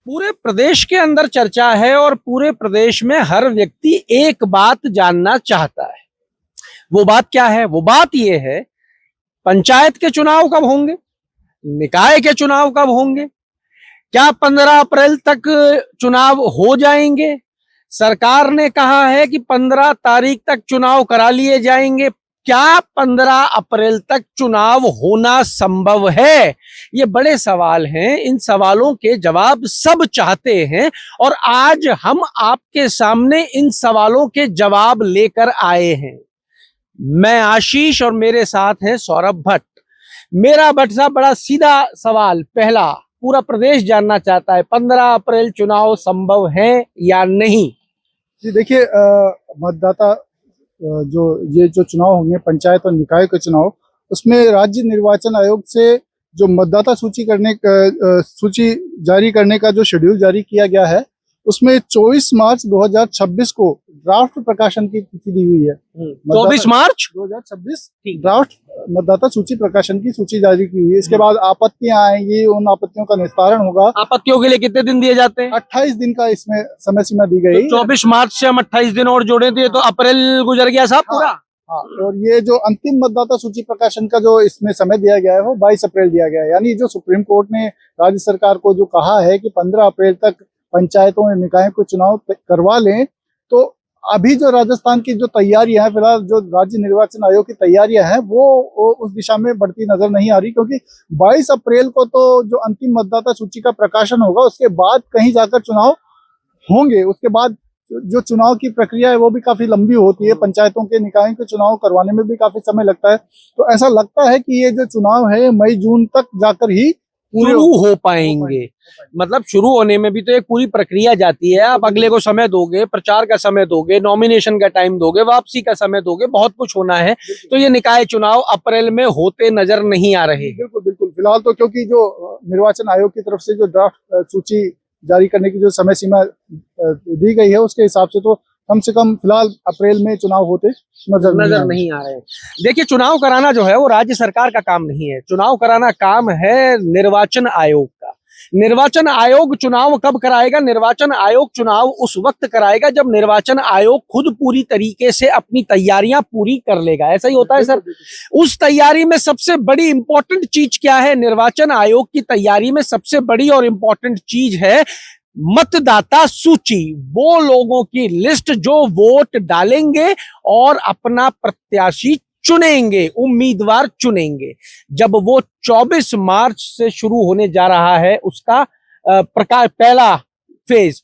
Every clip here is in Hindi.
पूरे प्रदेश के अंदर चर्चा है और पूरे प्रदेश में हर व्यक्ति एक बात जानना चाहता है। वो बात क्या है? वो बात ये है, पंचायत के चुनाव कब होंगे, निकाय के चुनाव कब होंगे, क्या 15 अप्रैल तक चुनाव हो जाएंगे? सरकार ने कहा है कि 15 तारीख तक चुनाव करा लिए जाएंगे। क्या 15 अप्रैल तक चुनाव होना संभव है? ये बड़े सवाल हैं। इन सवालों के जवाब सब चाहते हैं और आज हम आपके सामने इन सवालों के जवाब लेकर आए हैं। मैं आशीष और मेरे साथ है सौरभ भट्ट। मेरा भट्ट साहब, बड़ा सीधा सवाल पहला, पूरा प्रदेश जानना चाहता है 15 अप्रैल चुनाव संभव है या नहीं? जी देखिए, मतदाता जो चुनाव होंगे पंचायत और निकाय के चुनाव, उसमें राज्य निर्वाचन आयोग से जो मतदाता सूची जारी करने का जो शेड्यूल जारी किया गया है, उसमें 24 मार्च 2026 को ड्राफ्ट प्रकाशन की तिथि दी हुई है। 24 मार्च 2026 ड्राफ्ट मतदाता सूची प्रकाशन की सूची जारी की हुई है। इसके बाद आपत्तियां आएंगी, उन आपत्तियों का निस्तारण होगा। आपत्तियों के लिए कितने दिन दिए जाते हैं? 28 दिन का इसमें समय सीमा दी गई। तो 24 मार्च से हम 28 दिन और जोड़े थे तो अप्रैल गुजर गया साहब पूरा। हाँ, और ये जो अंतिम मतदाता सूची प्रकाशन का जो इसमें समय दिया गया है वो 22 अप्रैल दिया गया है। यानी जो सुप्रीम कोर्ट ने राज्य सरकार को जो कहा है कि 15 अप्रैल तक पंचायतों और निकायों को चुनाव करवा लें, तो अभी जो राजस्थान की जो तैयारियां हैं, फिलहाल जो राज्य निर्वाचन आयोग की तैयारियां हैं वो उस दिशा में बढ़ती नजर नहीं आ रही, क्योंकि 22 अप्रैल को तो जो अंतिम मतदाता सूची का प्रकाशन होगा, उसके बाद कहीं जाकर चुनाव होंगे। उसके बाद जो चुनाव की प्रक्रिया है वो भी काफी लंबी होती है। पंचायतों के निकायों के चुनाव करवाने में भी काफी समय लगता है। तो ऐसा लगता है कि ये जो चुनाव है मई जून तक जाकर ही शुरू हो पाएंगे। मतलब शुरू होने में भी तो एक पूरी प्रक्रिया जाती है। आप अगले को समय दोगे, प्रचार का समय दोगे, नॉमिनेशन का टाइम दोगे, वापसी का समय दोगे, बहुत कुछ होना है। तो ये निकाय चुनाव अप्रैल में होते नजर नहीं आ रहे। बिल्कुल बिल्कुल। फिलहाल तो क्योंकि जो निर्वाचन आयोग की तरफ से जो ड्राफ्ट सूची जारी करने की जो समय सीमा दी गई है, उसके हिसाब से तो कम से कम फिलहाल अप्रैल में चुनाव होते नजर नहीं आ रहे। देखिए, चुनाव कराना जो है वो राज्य सरकार का काम नहीं है। चुनाव कराना काम है निर्वाचन आयोग का। निर्वाचन आयोग चुनाव कब कराएगा? निर्वाचन आयोग चुनाव उस वक्त कराएगा जब निर्वाचन आयोग खुद पूरी तरीके से अपनी तैयारियां पूरी कर लेगा। ऐसा ही होता है सर। उस तैयारी में सबसे बड़ी इंपॉर्टेंट चीज क्या है? निर्वाचन आयोग की तैयारी में सबसे बड़ी और इंपॉर्टेंट चीज है मतदाता सूची। वो लोगों की लिस्ट जो वोट डालेंगे और अपना प्रत्याशी चुनेंगे, उम्मीदवार चुनेंगे। जब वो 24 मार्च से शुरू होने जा रहा है, उसका पहला फेज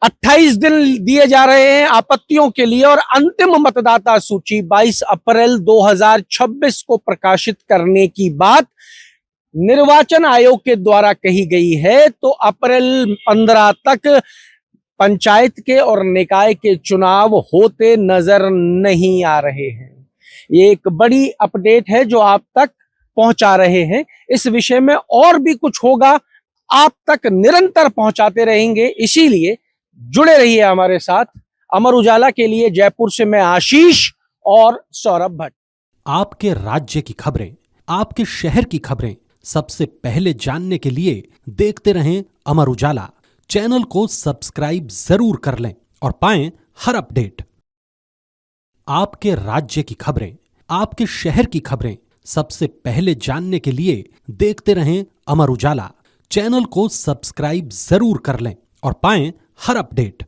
28 दिन दिए जा रहे हैं आपत्तियों के लिए और अंतिम मतदाता सूची 22 अप्रैल 2026 को प्रकाशित करने की बात निर्वाचन आयोग के द्वारा कही गई है। तो अप्रैल 15 तक पंचायत के और निकाय के चुनाव होते नजर नहीं आ रहे हैं। ये एक बड़ी अपडेट है जो आप तक पहुंचा रहे हैं। इस विषय में और भी कुछ होगा, आप तक निरंतर पहुंचाते रहेंगे। इसीलिए जुड़े रहिए हमारे साथ। अमर उजाला के लिए जयपुर से मैं आशीष और सौरभ भट्ट। आपके राज्य की खबरें, आपके शहर की खबरें सबसे पहले जानने के लिए देखते रहें अमर उजाला। चैनल को सब्सक्राइब जरूर कर लें और पाएं हर अपडेट। आपके राज्य की खबरें, आपके शहर की खबरें सबसे पहले जानने के लिए देखते रहें अमर उजाला। चैनल को सब्सक्राइब जरूर कर लें और पाएं हर अपडेट।